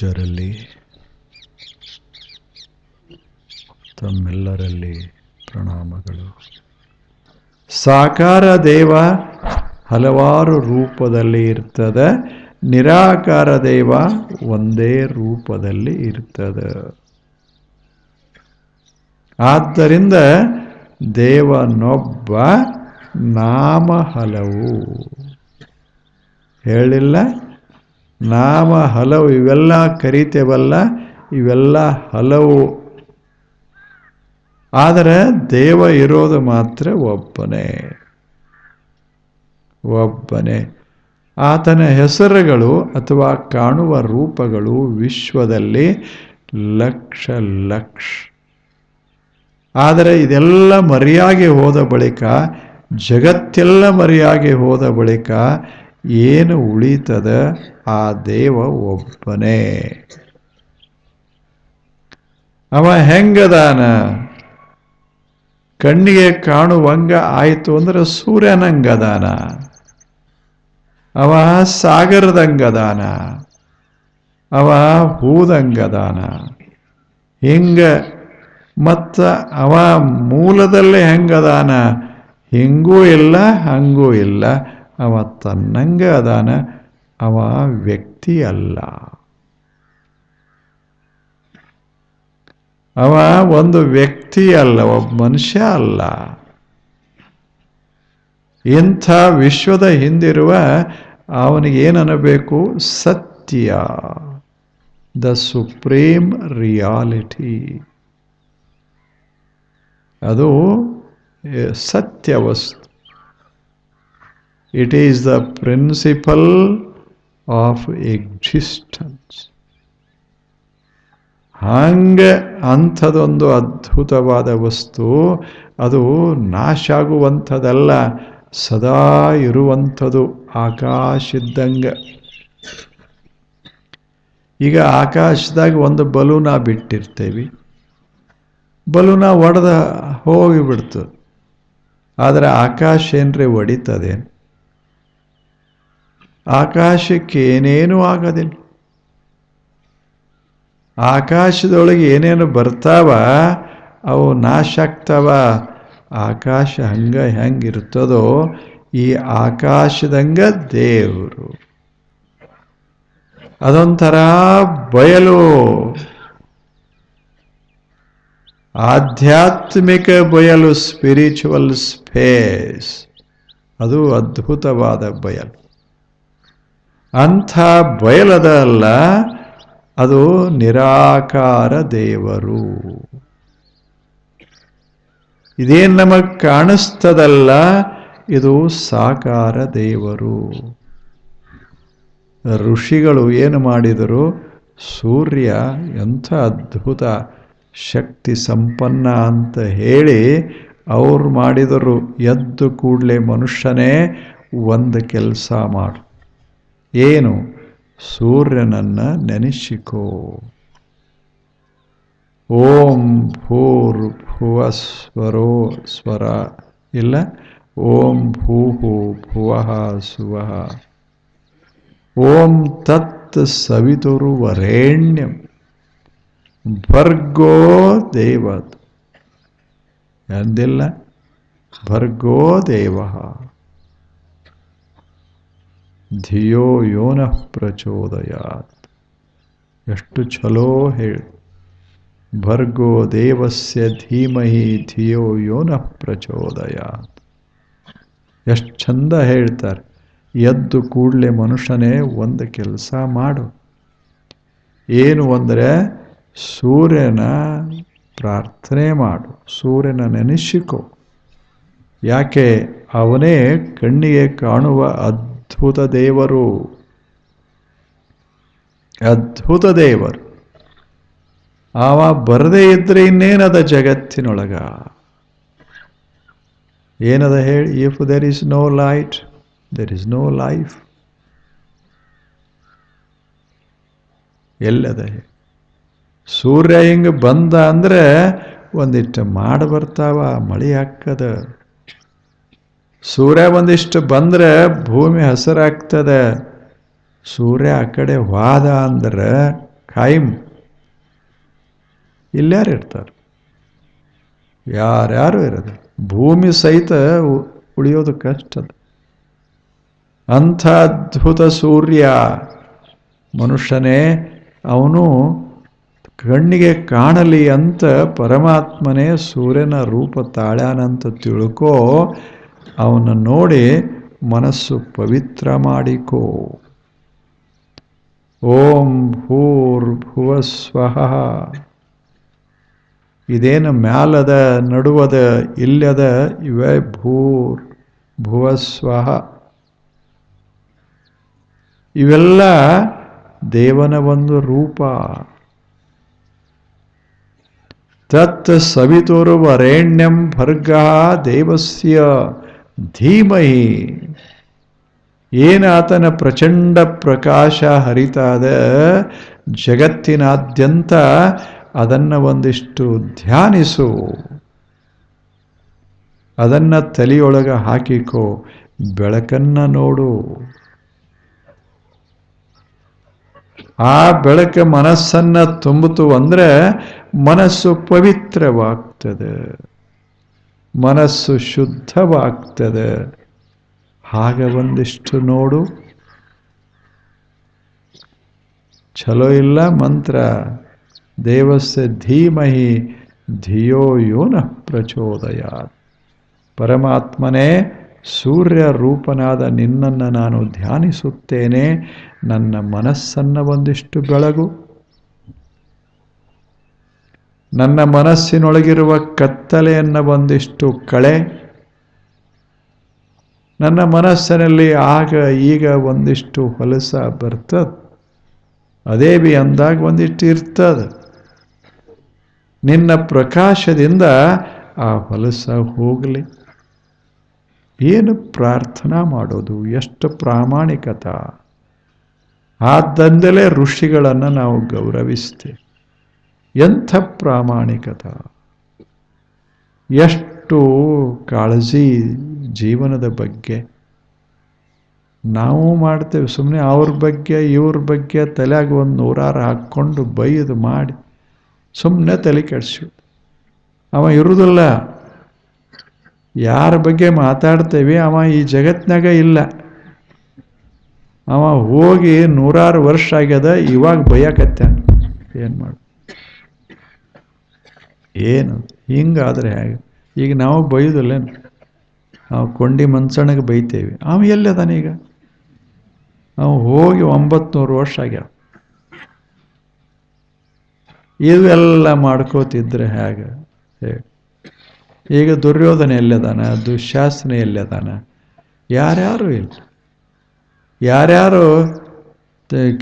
ಪೂಜ್ಯರಲ್ಲಿ ತಮ್ಮೆಲ್ಲರಲ್ಲಿ ಪ್ರಣಾಮಗಳು. ಸಾಕಾರ ದೇವ ಹಲವಾರು ರೂಪದಲ್ಲಿ ಇರ್ತದೆ, ನಿರಾಕಾರ ದೇವ ಒಂದೇ ರೂಪದಲ್ಲಿ ಇರ್ತದೆ. ಆದ್ದರಿಂದ ದೇವನೊಬ್ಬ, ನಾಮ ಹಲವು. ಹೇಳಿಲ್ಲ, ನಾಮ ಹಲವು. ಇವೆಲ್ಲ ಕರಿತೇವಲ್ಲ, ಇವೆಲ್ಲ ಹಲವು. ಆದರೆ ದೇವ ಇರೋದು ಮಾತ್ರ ಒಬ್ಬನೇ. ಒಬ್ಬನೇ. ಆತನ ಹೆಸರುಗಳು ಅಥವಾ ಕಾಣುವ ರೂಪಗಳು ವಿಶ್ವದಲ್ಲಿ ಲಕ್ಷ ಲಕ್ಷ. ಆದರೆ ಇದೆಲ್ಲ ಮರೆಯಾಗಿ ಹೋದ ಬಳಿಕ, ಜಗತ್ತೆಲ್ಲ ಮರೆಯಾಗಿ ಹೋದ ಬಳಿಕ ಏನು ಉಳಿತದ? ಆ ದೇವ ಒಬ್ಬನೇ. ಅವ ಹೆಂಗದಾನ? ಕಣ್ಣಿಗೆ ಕಾಣುವಂಗ ಆಯಿತು ಅಂದ್ರೆ ಸೂರ್ಯನಂಗದಾನ, ಅವ ಸಾಗರದಂಗದಾನ, ಅವ ಹೂದಂಗದಾನ. ಹಿಂಗ ಮತ್ತ ಅವ ಮೂಲದಲ್ಲಿ ಹೆಂಗದಾನ? ಹಿಂಗೂ ಇಲ್ಲ ಹಂಗೂ ಇಲ್ಲ. ಅವ ತನ್ನಂಗ ಅದಾನ. ಅವ ವ್ಯಕ್ತಿ ಅಲ್ಲ. ಅವ ಒಂದು ವ್ಯಕ್ತಿ ಅಲ್ಲ, ಒಬ್ಬ ಮನುಷ್ಯ ಅಲ್ಲ. ಇಂಥ ವಿಶ್ವದ ಹಿಂದಿರುವ ಅವನಿಗೆ ಏನನ್ನಬೇಕು? ಸತ್ಯ, ದ ಸುಪ್ರೀಂ ರಿಯಾಲಿಟಿ. ಅದು ಸತ್ಯ ವಸ್ತು. It is the principle of existence. ಹಂಗೆ ಅಂಥದೊಂದು ಅದ್ಭುತವಾದ ವಸ್ತು. ಅದು ನಾಶ ಆಗುವಂಥದ್ದಲ್ಲ, ಸದಾ ಇರುವಂಥದ್ದು. ಆಕಾಶ ಇದ್ದಂಗೆ. ಈಗ ಆಕಾಶದಾಗ ಒಂದು ಬಲೂನ ಬಿಟ್ಟಿರ್ತೇವೆ, ಬಲೂನ ಒಡೆದ ಹೋಗಿಬಿಡ್ತದೆ. ಆದರೆ ಆಕಾಶ ಏನ್ರಿ ಒಡಿತದೆ? ಆಕಾಶಕ್ಕೆ ಏನೇನೂ ಆಗೋದಿಲ್ಲ. ಆಕಾಶದೊಳಗೆ ಏನೇನು ಬರ್ತಾವ ಅವು ನಾಶ ಆಗ್ತಾವ. ಆಕಾಶ ಹೆಂಗಿರ್ತದೋ ಈ ಆಕಾಶದಂಗ ದೇವರು. ಅದೊಂಥರ ಬಯಲು, ಆಧ್ಯಾತ್ಮಿಕ ಬಯಲು, ಸ್ಪಿರಿಚುವಲ್ ಸ್ಪೇಸ್. ಅದು ಅದ್ಭುತವಾದ ಬಯಲು. ಅಂಥ ಬಯಲದಲ್ಲ, ಅದು ನಿರಾಕಾರ ದೇವರು. ಇದೇನು ನಮಗೆ ಕಾಣಿಸ್ತದಲ್ಲ, ಇದು ಸಾಕಾರ ದೇವರು. ಋಷಿಗಳು ಏನು ಮಾಡಿದರು? ಸೂರ್ಯ ಎಂಥ ಅದ್ಭುತ ಶಕ್ತಿ ಸಂಪನ್ನ ಅಂತ ಹೇಳಿ ಅವ್ರು ಮಾಡಿದರು. ಎದ್ದು ಕೂಡಲೇ ಮನುಷ್ಯನೇ ಒಂದು ಕೆಲಸ ಮಾಡು. ಏನು? ಸೂರ್ಯನನ್ನು ನೆನೆಸಿಕೋ. ಓಂ ಭೂರ್ ಭುವಸ್ವರೋ ಸ್ವರ ಇಲ್ಲ, ಓಂ ಭೂಹು ಭುವಃ ಸುವಃ, ಓಂ ತತ್ ಸವಿತುರು ವರೇಣ್ಯಂ ಭರ್ಗೋ ದೇವ ಎಂದಿಲ್ಲ, ಭರ್ಗೋ ದೇವ ಧಿಯೋ ಯೋನಃ ಪ್ರಚೋದಯಾತ್. ಎಷ್ಟು ಚಲೋ ಹೇಳಿ. ಭರ್ಗೋ ದೇವಸ್ಯ ಧೀಮಹಿ ಧಿಯೋ ಯೋನಃ ಪ್ರಚೋದಯಾತ್. ಎಷ್ಟು ಚಂದ ಹೇಳ್ತಾರೆ. ಎದ್ದು ಕೂಡಲೇ ಮನುಷ್ಯನೇ ಒಂದು ಕೆಲಸ ಮಾಡು. ಏನು ಅಂದರೆ ಸೂರ್ಯನ ಪ್ರಾರ್ಥನೆ ಮಾಡು, ಸೂರ್ಯನ ನೆನೆಸಿಕೋ. ಯಾಕೆ? ಅವನೇ ಕಣ್ಣಿಗೆ ಕಾಣುವ ಅದ್ಭುತ ದೇವರು. ಅದ್ಭುತ ದೇವರು. ಅವ ಬರದೇ ಇದ್ರೆ ಇನ್ನೇನದ ಜಗತ್ತಿನೊಳಗ? ಏನದ ಹೇಳಿ? If there is no light, there is no life. ಎಲ್ಲದ? ಸೂರ್ಯ ಹಿಂಗೆ ಬಂದ ಅಂದರೆ ಒಂದಿಷ್ಟು ಮಾಡಿ ಬರ್ತಾವ, ಮಳೆ ಹಾಕದ. ಸೂರ್ಯ ಒಂದಿಷ್ಟು ಬಂದರೆ ಭೂಮಿ ಹಸಿರಾಗ್ತದೆ. ಸೂರ್ಯ ಆ ಕಡೆ ಹೋದ ಅಂದ್ರೆ ಖಾಯಿಂ. ಇಲ್ಯಾರು ಇರ್ತಾರೆ? ಯಾರ್ಯಾರು ಇರೋದು. ಭೂಮಿ ಸಹಿತ ಉಳಿಯೋದು ಕಷ್ಟದ. ಅಂಥ ಅದ್ಭುತ ಸೂರ್ಯ ಮನುಷ್ಯನೇ, ಅವನು ಕಣ್ಣಿಗೆ ಕಾಣಲಿ ಅಂತ ಪರಮಾತ್ಮನೇ ಸೂರ್ಯನ ರೂಪ ತಾಳ್ಯಾನಂತ ತಿಳ್ಕೋ. ಅವನ ನೋಡಿ ಮನಸ್ಸು ಪವಿತ್ರ ಮಾಡಿಕೋ. ಓಂ ಭೂರ್ಭುವಸ್ವಃ. ಇದೇನು ಮ್ಯಾಲದ ನಡುವದ ಇಲ್ಲದ ಇವೇ ಭೂರ್ ಭುವಸ್ವಃ. ಇವೆಲ್ಲ ದೇವನ ಒಂದು ರೂಪ. ತತ್ ಸವಿತುರ್ವರೆಣ್ಯಂ ಭರ್ಗಃ ದೇವಸ್ಯ ಧೀಮಹಿ. ಏನಾತನ ಪ್ರಚಂಡ ಪ್ರಕಾಶ ಹರಿತಾದ ಜಗತ್ತಿನಾದ್ಯಂತ, ಅದನ್ನು ಒಂದಿಷ್ಟು ಧ್ಯಾನಿಸು, ಅದನ್ನು ತಲೆಯೊಳಗೆ ಹಾಕಿಕೋ, ಬೆಳಕನ್ನು ನೋಡು. ಆ ಬೆಳಕು ಮನಸ್ಸನ್ನು ತುಂಬಿತು ಅಂದರೆ ಮನಸ್ಸು ಪವಿತ್ರವಾಗ್ತದೆ, ಮನಸ್ಸು ಶುದ್ಧವಾಗ್ತದೆ. ಹಾಗೆ ಒಂದಿಷ್ಟು ನೋಡು. ಚಲೋ ಇಲ್ಲ ಮಂತ್ರ? ದೇವಸ್ಯ ಧೀಮಹಿ ಧಿಯೋ ಯೋ ನಃ ಪ್ರಚೋದಯಾತ್. ಪರಮಾತ್ಮನೇ, ಸೂರ್ಯ ರೂಪನಾದ ನಿನ್ನನ್ನು ನಾನು ಧ್ಯಾನಿಸುತ್ತೇನೆ, ನನ್ನ ಮನಸ್ಸನ್ನು ಒಂದಿಷ್ಟು ಬೆಳಗು. ನನ್ನ ಮನಸ್ಸಿನೊಳಗಿರುವ ಕತ್ತಲೆಯನ್ನು ಒಂದಿಷ್ಟು ಕಳೆ. ನನ್ನ ಮನಸ್ಸಿನಲ್ಲಿ ಆಗ ಈಗ ಒಂದಿಷ್ಟು ಹೊಲಸ ಬರ್ತದೆ, ಅದೇ ಬಿ ಅಂದಾಗ ಒಂದಿಷ್ಟು ಇರ್ತದೆ. ನಿನ್ನ ಪ್ರಕಾಶದಿಂದ ಆ ಹೊಲಸ ಹೋಗಲಿ. ಏನು ಪ್ರಾರ್ಥನಾ ಮಾಡೋದು, ಎಷ್ಟು ಪ್ರಾಮಾಣಿಕತ. ಆದ್ದರಿಂದಲೇ ಋಷಿಗಳನ್ನು ನಾವು ಗೌರವಿಸ್ತೇವೆ. ಎಂಥ ಪ್ರಾಮಾಣಿಕತ, ಎಷ್ಟು ಕಾಳಜಿ ಜೀವನದ ಬಗ್ಗೆ. ನಾವು ಮಾಡ್ತೇವೆ ಸುಮ್ಮನೆ ಅವ್ರ ಬಗ್ಗೆ ಇವ್ರ ಬಗ್ಗೆ ತಲೆಯಾಗ ಒಂದು ನೂರಾರು ಹಾಕ್ಕೊಂಡು ಬೈದು ಮಾಡಿ ಸುಮ್ಮನೆ ತಲೆ ಕೆಡಿಸಿ. ಅವ ಇರುವುದಿಲ್ಲ. ಯಾರ ಬಗ್ಗೆ ಮಾತಾಡ್ತೇವೆ ಅವ ಈ ಜಗತ್ನಾಗ ಇಲ್ಲ. ಅವ ಹೋಗಿ ನೂರಾರು ವರ್ಷ ಆಗ್ಯದ, ಇವಾಗ ಬೈಯಕತ್ತಾನ. ಏನು ಮಾಡು? ಏನು ಹಿಂಗಾದ್ರೆ ಹೇಗೆ? ಈಗ ನಾವು ಬೈಯೋದಿಲ್ಲೇನು? ನಾವು ಕೊಂಡಿ ಮನ್ಸಣ್ಣಗೆ ಬೈತೇವೆ. ಅವ ಎಲ್ಲದಾನ ಈಗ? ಅವ ಹೋಗಿ 900 ವರ್ಷ ಆಗ್ಯಾವ. ಇವೆಲ್ಲ ಮಾಡ್ಕೋತಿದ್ರೆ ಹೇಗೆ? ಈಗ ದುರ್ಯೋಧನ ಎಲ್ಲದಾನ? ದುಶ್ಯಾಸನ ಎಲ್ಲದಾನ? ಯಾರ್ಯಾರು ಇಲ್ಲ. ಯಾರ್ಯಾರು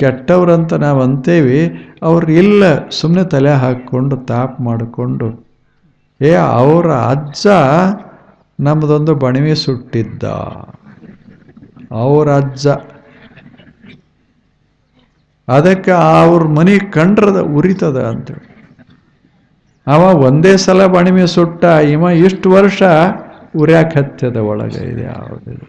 ಕೆಟ್ಟವ್ರಂತ ನಾವು ಅಂತೇವಿ, ಅವ್ರು ಇಲ್ಲ. ಸುಮ್ಮನೆ ತಲೆ ಹಾಕ್ಕೊಂಡು ತಾಪ್ ಮಾಡಿಕೊಂಡು, ಅವರ ಅಜ್ಜ ನಮ್ಮದೊಂದು ಬಣಿವೆ ಸುಟ್ಟಿದ್ದ, ಅವ್ರ ಅಜ್ಜ. ಅದಕ್ಕೆ ಅವ್ರ ಮನೆ ಕಂಡ್ರದ ಉರಿತದ ಅಂತ. ಅವ ಒಂದೇ ಸಲ ಬಣಿವೆ ಸುಟ್ಟ, ಇವ ಇಷ್ಟು ವರ್ಷ ಉರ್ಯಾಕ ಹತ್ತದ ಒಳಗೆ. ಇದೆ ಯಾವುದಿಲ್ಲ.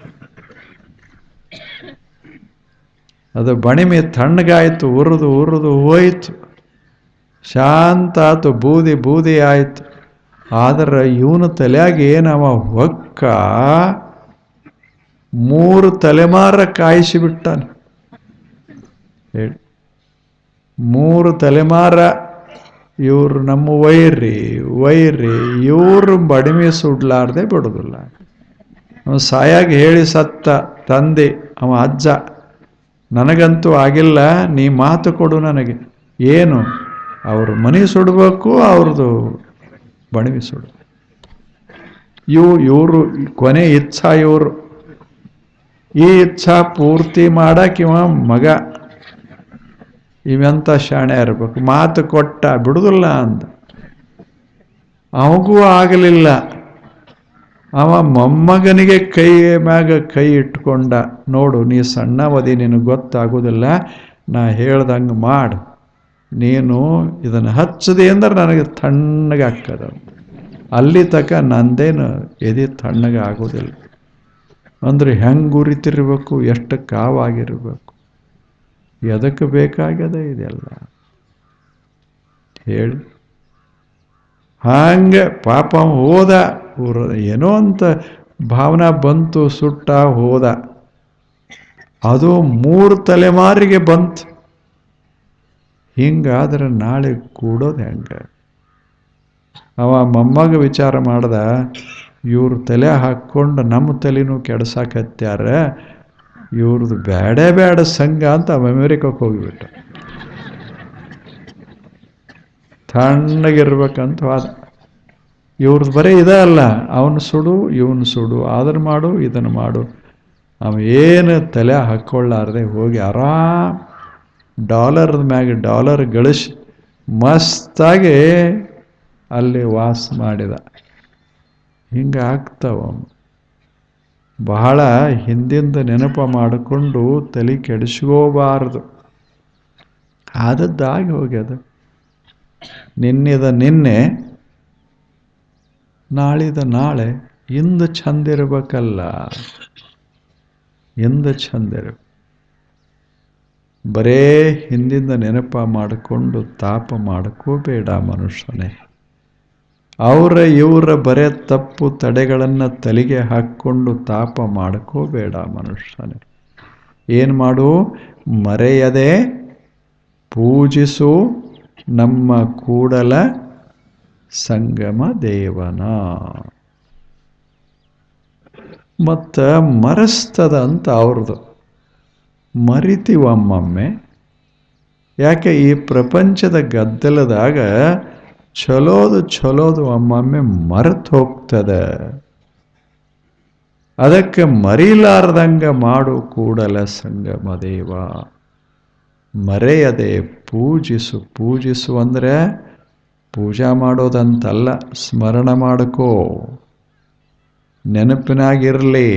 ಅದು ಬಣಿಮೆ ತಣ್ಣಗಾಯ್ತು, ಉರಿದು ಹೋಯ್ತು, ಶಾಂತ ಆಯ್ತು, ಬೂದಿ ಬೂದಿ ಆಯ್ತು. ಆದ್ರೆ ಇವನು ತಲೆಯಾಗ ಏನವ ಹೊಕ್ಕ 3 ತಲೆಮಾರ ಕಾಯಿಸಿಬಿಟ್ಟಾನೆ. ಹೇಳಿ, 3 ತಲೆಮಾರ ಇವರು ನಮ್ಮ ವೈರಿ ಇವರು ಬಡಿಮೆ ಸುಡ್ಲಾರ್ದೆ ಬಿಡೋದಿಲ್ಲ. ಅವನು ಸಾಯಾಗಿ ಹೇಳಿ ಸತ್ತ ತಂದೆ ಅವ ಅಜ್ಜ, ನನಗಂತೂ ಆಗಿಲ್ಲ, ನೀ ಮಾತು ಕೊಡು ನನಗೆ. ಏನು? ಅವ್ರ ಮನೆ ಸುಡಬೇಕು, ಅವ್ರದ್ದು ಬಣಿವೆ ಸುಡು. ಇವರು ಕೊನೆ ಇಚ್ಛಾ. ಇವರು ಈ ಇಚ್ಛಾ ಪೂರ್ತಿ ಮಾಡಕ್ಕೆ ಇವ ಮಗ ಇವೆಂತ ಶಾಣೆ ಇರ್ಬೇಕು. ಮಾತು ಕೊಟ್ಟ, ಬಿಡುದಿಲ್ಲ ಅಂದ. ಅವಗೂ ಆಗಲಿಲ್ಲ. ಅವ ಮೊಮ್ಮಗನಿಗೆ ಕೈ ಮ್ಯಾಗ ಕೈ ಇಟ್ಕೊಂಡ. ನೋಡು, ನೀ ಸಣ್ಣವದಿ, ನಿನಗೆ ಗೊತ್ತಾಗೋದಿಲ್ಲ, ನಾ ಹೇಳ್ದಂಗೆ ಮಾಡು. ನೀನು ಇದನ್ನು ಹಚ್ಚದೆ ಅಂದ್ರೆ ನನಗೆ ತಣ್ಣಗೆ ಆಗ್ತದ. ಅಲ್ಲಿ ತನಕ ನಂದೇನು ಎದೆ ತಣ್ಣಗೆ ಆಗೋದಿಲ್ಲ. ಅಂದ್ರೆ ಹೆಂಗೆ ಉರಿತಿರ್ಬೇಕು, ಎಷ್ಟು ಕಾವಾಗಿರ್ಬೇಕು. ಎದಕ್ಕೆ ಬೇಕಾಗ್ಯದ ಇದೆಲ್ಲ? ಹೇಳಿ. ಹಾಗೆ ಪಾಪ ಹೋದ, ಏನೋ ಅಂತ ಭಾವನಾ ಬಂತು, ಸುಟ್ಟ ಹೋದ. ಅದು 3 ತಲೆಮಾರಿಗೆ ಬಂತು. ಹಿಂಗಾದ್ರೆ ನಾಳೆ ಕೂಡೋದು ಹೆಂಗೆ? ಅವ ಮೊಮ್ಮಗ ವಿಚಾರ ಮಾಡ್ದ, ಇವ್ರ ತಲೆ ಹಾಕ್ಕೊಂಡು ನಮ್ಮ ತಲೆನೂ ಕೆಡ್ಸಾಕತ್ಯಾರ, ಇವ್ರದ್ದು ಬೇಡ ಸಂಘ ಅಂತ ಅಮೆರಿಕಕ್ಕೆ ಹೋಗಿಬಿಟ್ಟ. ತಣ್ಣಗಿರ್ಬೇಕಂತ ವಾದ. ಇವ್ರದ್ದು ಬರೀ ಇದ ಅಲ್ಲ, ಅವನು ಸುಡು ಇವನು ಸುಡು, ಅದನ್ನು ಮಾಡು ಇದನ್ನು ಮಾಡು. ಅವ ಏನು ತಲೆ ಹಾಕ್ಕೊಳ್ಳಾರ್ದೆ ಹೋಗಿ ಆರಾಮ್ ಡಾಲರ್ದ ಮ್ಯಾಗ ಡಾಲರ್ ಗಳಿಸಿ ಮಸ್ತಾಗಿ ಅಲ್ಲಿ ವಾಸ ಮಾಡಿದ. ಹಿಂಗೆ ಆಗ್ತಾವ. ಬಹಳ ಹಿಂದಿಂದ ನೆನಪು ಮಾಡಿಕೊಂಡು ತಲೆ ಕೆಡಿಸ್ಕೋಬಾರದು. ಆದದ್ದಾಗಿ ಹೋಗ್ಯದ. ನಿನ್ನೆದ ನಿನ್ನೆ, ನಾಳಿದ ನಾಳೆ. ಇಂದು ಚಂದಿರ್ಬೇಕಲ್ಲ, ಇಂದು ಚಂದಿರು. ಬರೇ ಹಿಂದಿಂದ ನೆನಪ ಮಾಡಿಕೊಂಡು ತಾಪ ಮಾಡ್ಕೋಬೇಡ ಮನುಷ್ಯನೇ. ಇವರ ಬರೇ ತಪ್ಪು ತಡೆಗಳನ್ನು ತಲೆಗೆ ಹಾಕ್ಕೊಂಡು ತಾಪ ಮಾಡ್ಕೋಬೇಡ ಮನುಷ್ಯನೇ. ಏನು ಮಾಡು? ಮರೆಯದೆ ಪೂಜಿಸು ನಮ್ಮ ಕೂಡಲ ಸಂಗಮ ದೇವನ. ಮತ್ತು ಮರೆಸ್ತದ ಅಂತ ಅವ್ರದ್ದು. ಮರಿತೀವಮ್ಮೊಮ್ಮೆ. ಯಾಕೆ? ಈ ಪ್ರಪಂಚದ ಗದ್ದಲದಾಗ ಚಲೋದು ಒಮ್ಮೊಮ್ಮೆ ಮರೆತು ಹೋಗ್ತದೆ. ಅದಕ್ಕೆ ಮರಿಲಾರ್ದಂಗ ಮಾಡು ಕೂಡಲ ಸಂಗಮ ದೇವ. ಮರೆಯದೆ ಪೂಜಿಸು ಅಂದರೆ ಪೂಜಾ ಮಾಡೋದಂತಲ್ಲ, ಸ್ಮರಣ ಮಾಡ್ಕೋ, ನೆನಪಿನಾಗಿರಲಿ,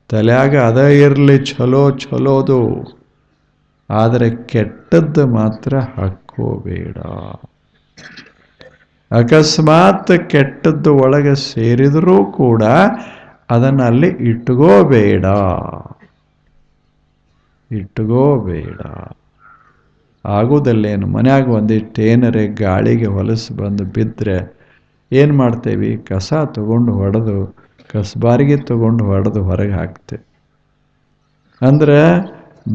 ತಲೆಯಾಗ ಅದ ಇರಲಿ ಚಲೋದು. ಆದರೆ ಕೆಟ್ಟದ್ದು ಮಾತ್ರ ಹಾಕ್ಕೋಬೇಡ. ಅಕಸ್ಮಾತ್ ಕೆಟ್ಟದ್ದು ಒಳಗೆ ಸೇರಿದರೂ ಕೂಡ ಅದನ್ನು ಅಲ್ಲಿ ಇಟ್ಕೋಬೇಡ. ಆಗುವುದಲ್ಲೇನು? ಮನ್ಯಾಗ ಒಂದಿಷ್ಟೇನರೆ ಗಾಳಿಗೆ ಹೊಲಸು ಬಂದು ಬಿದ್ದರೆ ಏನು ಮಾಡ್ತೇವೆ? ಕಸ ತಗೊಂಡು ಹೊಡೆದು, ಕಸಬಾರಿಗೆ ತಗೊಂಡು ಹೊಡೆದು ಹೊರಗೆ ಹಾಕ್ತೇವೆ. ಅಂದ್ರೆ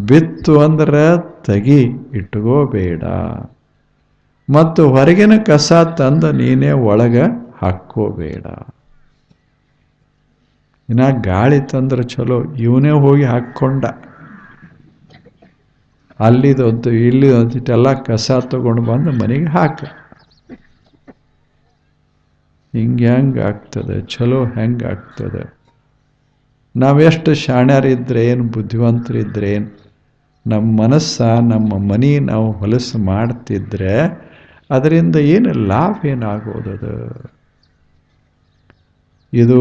ಬಿತ್ತು ಅಂದ್ರೆ ತೆಗಿ, ಇಟ್ಕೋಬೇಡ. ಮತ್ತು ಹೊರಗಿನ ಕಸ ತಂದು ನೀನೇ ಒಳಗೆ ಹಾಕ್ಕೋಬೇಡ. ಇನ್ನ ಗಾಳಿ ತಂದ್ರೆ ಚಲೋ, ಇವನೇ ಹೋಗಿ ಹಾಕ್ಕೊಂಡ. ಅಲ್ಲಿದೊಂದು ಇಲ್ಲಿದೊಂದಿಟ್ಟೆಲ್ಲ ಕಸ ತಗೊಂಡು ಬಂದು ಮನೆಗೆ ಹಾಕ. ಹೆಂಗೆ ಆಗ್ತದೆ? ಚಲೋ ಹೆಂಗೆ ಆಗ್ತದೆ? ನಾವೆಷ್ಟು ಶಾಣ್ಯರಿದ್ರೇನು, ಬುದ್ಧಿವಂತರಿದ್ರೇನು, ನಮ್ಮ ಮನಸ್ಸ ನಮ್ಮ ಮನೆ ನಾವು ಹೊಲಸು ಮಾಡ್ತಿದ್ರೆ ಅದರಿಂದ ಏನು ಲಾಭ ಏನಾಗೋದದು? ಇದು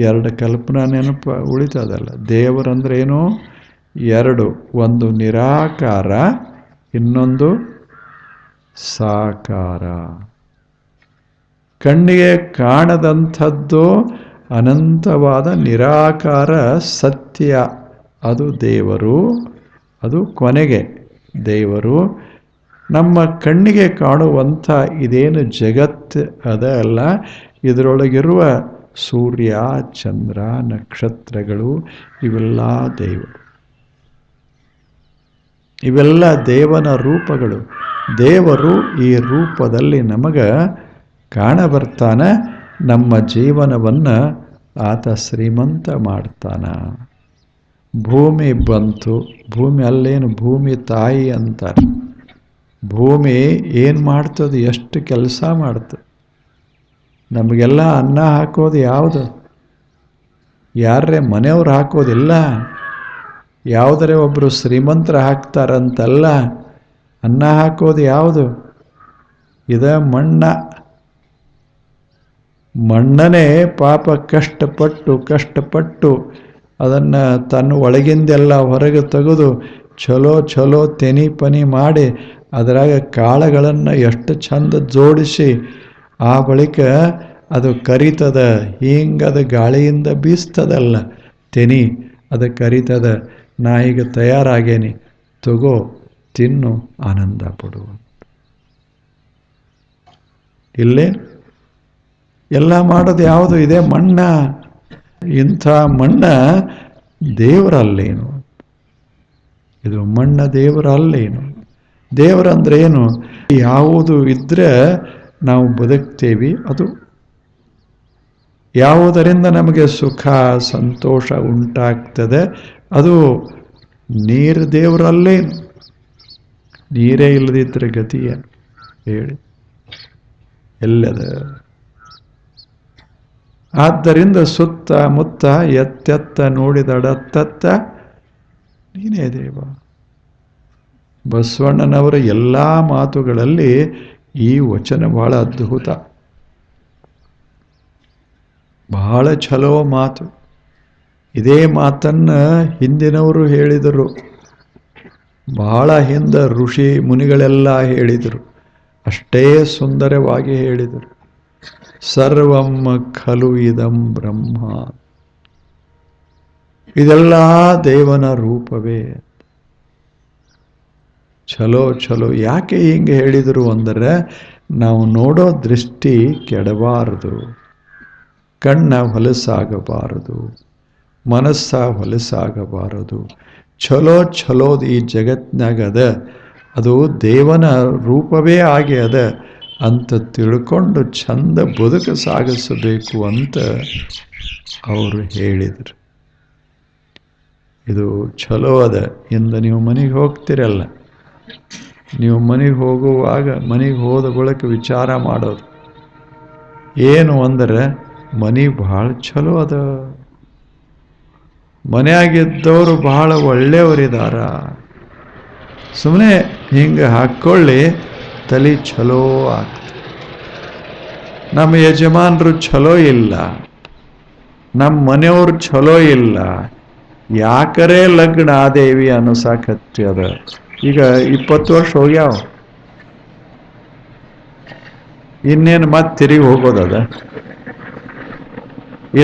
2 ಕಲ್ಪನಾ ನೆನಪು ಉಳಿತದಲ್ಲ. ದೇವರಂದ್ರೆ ಏನು? 2, ಒಂದು ನಿರಾಕಾರ, ಇನ್ನೊಂದು ಸಾಕಾರ. ಕಣ್ಣಿಗೆ ಕಾಣದಂಥದ್ದು ಅನಂತವಾದ ನಿರಾಕಾರ ಸತ್ಯ, ಅದು ದೇವರು. ಅದು ಕೊನೆಗೆ ದೇವರು. ನಮ್ಮ ಕಣ್ಣಿಗೆ ಕಾಣುವಂಥ ಇದೇನು ಜಗತ್ತು ಅದ ಅಲ್ಲ, ಇದರೊಳಗಿರುವ ಸೂರ್ಯ, ಚಂದ್ರ, ನಕ್ಷತ್ರಗಳು ಇವೆಲ್ಲ ದೇವರು. ಇವೆಲ್ಲ ದೇವನ ರೂಪಗಳು. ದೇವರು ಈ ರೂಪದಲ್ಲಿ ನಮಗೆ ಕಾಣಬರ್ತಾನೆ. ನಮ್ಮ ಜೀವನವನ್ನು ಆತ ಶ್ರೀಮಂತ ಮಾಡ್ತಾನ. ಭೂಮಿ ಬಂತು. ಭೂಮಿ ಅಲ್ಲೇನು, ಭೂಮಿ ತಾಯಿ ಅಂತಾರೆ. ಭೂಮಿ ಏನು ಮಾಡ್ತದೆ? ಎಷ್ಟು ಕೆಲಸ ಮಾಡ್ತದೆ? ನಮಗೆಲ್ಲ ಅನ್ನ ಹಾಕೋದು ಯಾವುದು? ಯಾರೇ ಮನೆಯವ್ರು ಹಾಕೋದಿಲ್ಲ. ಯಾವುದರೆ ಒಬ್ಬರು ಶ್ರೀಮಂತರ ಹಾಕ್ತಾರಂತಲ್ಲ. ಅನ್ನ ಹಾಕೋದು ಯಾವುದು? ಇದ ಮಣ್ಣನೇ ಪಾಪ ಕಷ್ಟಪಟ್ಟು ಅದನ್ನು ತನ್ನ ಒಳಗಿಂದೆಲ್ಲ ಹೊರಗೆ ತೆಗೆದು ಚಲೋ ತೆನಿ ಪನಿ ಮಾಡಿ ಅದರಾಗ ಕಾಳುಗಳನ್ನು ಎಷ್ಟು ಚಂದ ಜೋಡಿಸಿ ಆ ಬಳಿಕ ಅದು ಕರಿತದ. ಹಿಂಗದು ಗಾಳಿಯಿಂದ ಬೀಸ್ತದಲ್ಲ ತೆನಿ, ಅದು ಕರಿತದ. ನಾ ಈಗ ತಯಾರಾಗೇನಿ, ತಗೋ, ತಿನ್ನು, ಆನಂದ ಪಡು. ಇಲ್ಲೇ ಎಲ್ಲ ಮಾಡೋದು ಯಾವುದು ಇದೆ ಮಣ್ಣ. ಇಂಥ ಮಣ್ಣ ದೇವರಲ್ಲೇನು? ಇದು ಮಣ್ಣ ದೇವರಲ್ಲೇನು? ದೇವರಂದ್ರೆ ಏನು? ಯಾವುದು ಇದ್ರೆ ನಾವು ಬದುಕ್ತೇವಿ ಅದು. ಯಾವುದರಿಂದ ನಮಗೆ ಸುಖ ಸಂತೋಷ ಉಂಟಾಗ್ತದೆ ಅದು ನೀರು ದೇವರಲ್ಲೇನು? ನೀರೇ ಇಲ್ಲದಿದ್ದರೆ ಗತಿಯ ಹೇಳಿ ಎಲ್ಲದ? ಆದ್ದರಿಂದ ಸುತ್ತ ಮುತ್ತ ಎತ್ತೆತ್ತ ನೋಡಿದಡತ್ತತ್ತ ನೀನೇ ದೇವ. ಬಸವಣ್ಣನವರ ಎಲ್ಲ ಮಾತುಗಳಲ್ಲಿ ಈ ವಚನ ಬಹಳ ಅದ್ಭುತ, ಬಹಳ ಛಲೋ ಮಾತು. ಇದೇ ಮಾತನ್ನ ಹಿಂದಿನವರು ಹೇಳಿದರು, ಬಹಳ ಹಿಂದೆ ಋಷಿ ಮುನಿಗಳೆಲ್ಲ ಹೇಳಿದರು, ಅಷ್ಟೇ ಸುಂದರವಾಗಿ ಹೇಳಿದರು. ಸರ್ವಂ ಖಲು ಇದಂ ಬ್ರಹ್ಮ, ಇದೆಲ್ಲ ದೇವನ ರೂಪವೇ. ಛಲೋ ಛಲೋ. ಯಾಕೆ ಹಿಂಗೆ ಹೇಳಿದರು ಅಂದರೆ ನಾವು ನೋಡೋ ದೃಷ್ಟಿ ಕೆಡಬಾರದು, ಕಣ್ಣ ಹೊಲಸಾಗಬಾರದು, ಮನಸ್ಸ ಹೊಲಸಾಗಬಾರದು. ಛಲೋ ಛಲೋದು ಈ ಜಗತ್ನಾಗದ, ಅದು ದೇವನ ರೂಪವೇ ಆಗಿ ಅದ ಅಂತ ತಿಳ್ಕೊಂಡು ಚಂದ ಬದುಕು ಸಾಗಿಸಬೇಕು ಅಂತ ಅವರು ಹೇಳಿದರು. ಇದು ಛಲೋ ಅದ. ಇಂದ ನೀವು ಮನೆಗೆ ಹೋಗ್ತಿರಲ್ಲ, ನೀವು ಮನೆಗೆ ಹೋಗುವಾಗ ಮನೆಗೆ ಹೋದ ಬಳಿಕ ವಿಚಾರ ಮಾಡೋದು ಏನು ಅಂದರೆ ಮನೆ ಭಾಳ ಛಲೋ ಅದ, ಮನೆಯಾಗಿದ್ದವರು ಬಹಳ ಒಳ್ಳೆಯವರಿದಾರ. ಸುಮ್ಮನೆ ಹಿಂಗೆ ಹಾಕ್ಕೊಳ್ಳಿ, ತಲೆ ಛಲೋ ಆಗ್ತದೆ. ನಮ್ಮ ಯಜಮಾನರು ಛಲೋ ಇಲ್ಲ, ನಮ್ಮ ಮನೆಯವರು ಛಲೋ ಇಲ್ಲ, ಯಾಕರೇ ಲಗ್ನ ಆದೇವಿ ಅನ್ನಸಾಕತ್ತಿ ಅದ. ಈಗ 20 ವರ್ಷ ಹೋಗ್ಯಾವ, ಇನ್ನೇನು ಮತ್ತೆ ತಿರುಗಿ ಹೋಗೋದದ.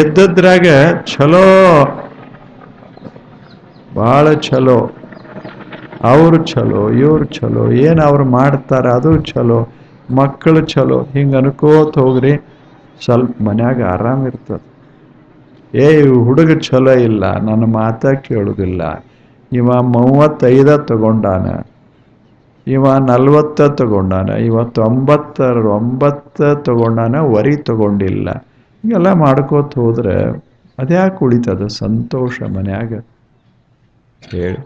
ಎದ್ದದ್ರಾಗ ಛಲೋ, ಭಾಳ ಛಲೋ, ಅವರು ಛಲೋ ಇವ್ರು ಛಲೋ, ಏನು ಅವ್ರು ಮಾಡ್ತಾರ ಅದು ಛಲೋ, ಮಕ್ಕಳು ಛಲೋ, ಹಿಂಗೆ ಅನ್ಕೋತ ಹೋಗ್ರಿ, ಸ್ವಲ್ಪ ಮನ್ಯಾಗ ಆರಾಮಿರ್ತದೆ. ಹುಡುಗ ಛಲೋ ಇಲ್ಲ, ನನ್ನ ಮಾತ ಕೇಳುವುದಿಲ್ಲ, ಇವ 35 ತಗೊಂಡಾನ, ಇವ 40 ತಗೊಂಡಾನ, ಇವ 99 ತಗೊಂಡಾನ, ವರಿ ತಗೊಂಡಿಲ್ಲ, ಹಿಂಗೆಲ್ಲ ಮಾಡ್ಕೋತ ಹೋದ್ರೆ ಅದ್ಯಾಕೆ ಉಳಿತದ ಸಂತೋಷ ಮನ್ಯಾಗ ಹೇಳಿ?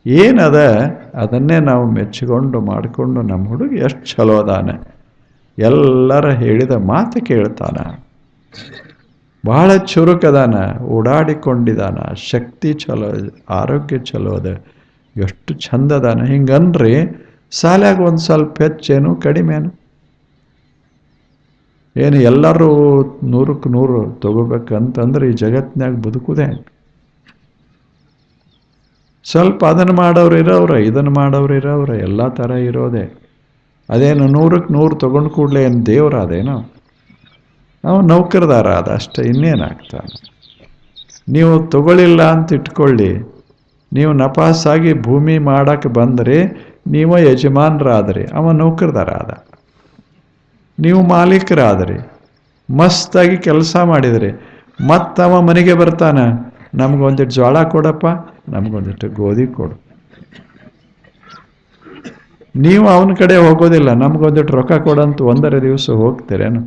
ಏನದ ಅದನ್ನೇ ನಾವು ಮೆಚ್ಚಿಕೊಂಡು ಮಾಡಿಕೊಂಡು ನಮ್ಮ ಹುಡುಗ ಎಷ್ಟು ಛಲೋ ಅದಾನ, ಎಲ್ಲರ ಹೇಳಿದ ಮಾತು ಕೇಳ್ತಾನ, ಬಹಳ ಚುರುಕದಾನ, ಓಡಾಡಿಕೊಂಡಿದ್ದಾನ, ಶಕ್ತಿ ಚಲೋ, ಆರೋಗ್ಯ ಚಲೋ ಅದ, ಎಷ್ಟು ಚಂದದಾನ. ಹಿಂಗನ್ರಿ ಸಾಲಾಗ ಒಂದು ಸ್ವಲ್ಪ ಹೆಚ್ಚೇನು ಕಡಿಮೆನು? ಏನು ಎಲ್ಲರೂ 100ಕ್ಕೆ 100 ತಗೋಬೇಕಂತಂದ್ರೆ ಈ ಜಗತ್ತಿನಾಗ ಬದುಕುದೇ. ಸ್ವಲ್ಪ ಅದನ್ನು ಮಾಡೋರು ಇರೋವ್ರ, ಇದನ್ನು ಮಾಡೋರು ಇರೋವ್ರ, ಎಲ್ಲ ಥರ ಇರೋದೆ. ಅದೇನು 100ಕ್ಕೆ 100 ತಗೊಂಡು ಕೂಡಲೇ ಏನು ದೇವ್ರ ಅದೇನೋ? ನಾವು ನೌಕರದಾರ ಅದ ಅಷ್ಟೇ, ಇನ್ನೇನಾಗ್ತಾನೆ. ನೀವು ತಗೊಳ್ಳಿಲ್ಲ ಅಂತ ಇಟ್ಕೊಳ್ಳಿ, ನೀವು ನಪಾಸಾಗಿ ಭೂಮಿ ಮಾಡಕ್ಕೆ ಬಂದರೆ ನೀವು ಯಜಮಾನರಾದ್ರಿ, ಅವ ನೌಕರದಾರ ಆದ. ನೀವು ಮಾಲೀಕರಾದ್ರಿ, ಮಸ್ತಾಗಿ ಕೆಲಸ ಮಾಡಿದ್ರಿ, ಮತ್ತವ ಮನೆಗೆ ಬರ್ತಾನ, ನಮಗೊಂದಿಟ್ಟು ಜೋಳ ಕೊಡಪ್ಪ, ನಮಗೊಂದಿಟ್ಟು ಗೋಧಿ ಕೊಡು. ನೀವು ಅವನ ಕಡೆ ಹೋಗೋದಿಲ್ಲ, ನಮಗೊಂದಿಟ್ಟು ರೊಕ್ಕ ಕೊಡಂತ 1 ದಿವಸ ಹೋಗ್ತೀರೇನು?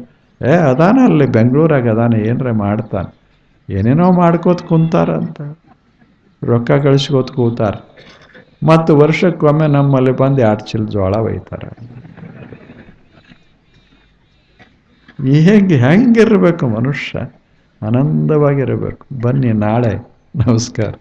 ಅದಾನ ಅಲ್ಲಿ ಬೆಂಗಳೂರಾಗ ಅದಾನ, ಏನರ ಮಾಡ್ತಾನೆ, ಏನೇನೋ ಮಾಡ್ಕೋತ ಕುಂತಾರಂತ, ರೊಕ್ಕ ಕಳಿಸ್ಕೋತ ಕೂತಾರ, ಮತ್ತು ವರ್ಷಕ್ಕೊಮ್ಮೆ ನಮ್ಮಲ್ಲಿ ಬಂದು 2 ಚೀಲ ಜೋಳ ಒಯ್ತಾರೆ. ಹೆಂಗಿರ್ಬೇಕು ಮನುಷ್ಯ? ಆನಂದವಾಗಿರಬೇಕು. ಬನ್ನಿ ನಾಳೆ. ನಮಸ್ಕಾರ.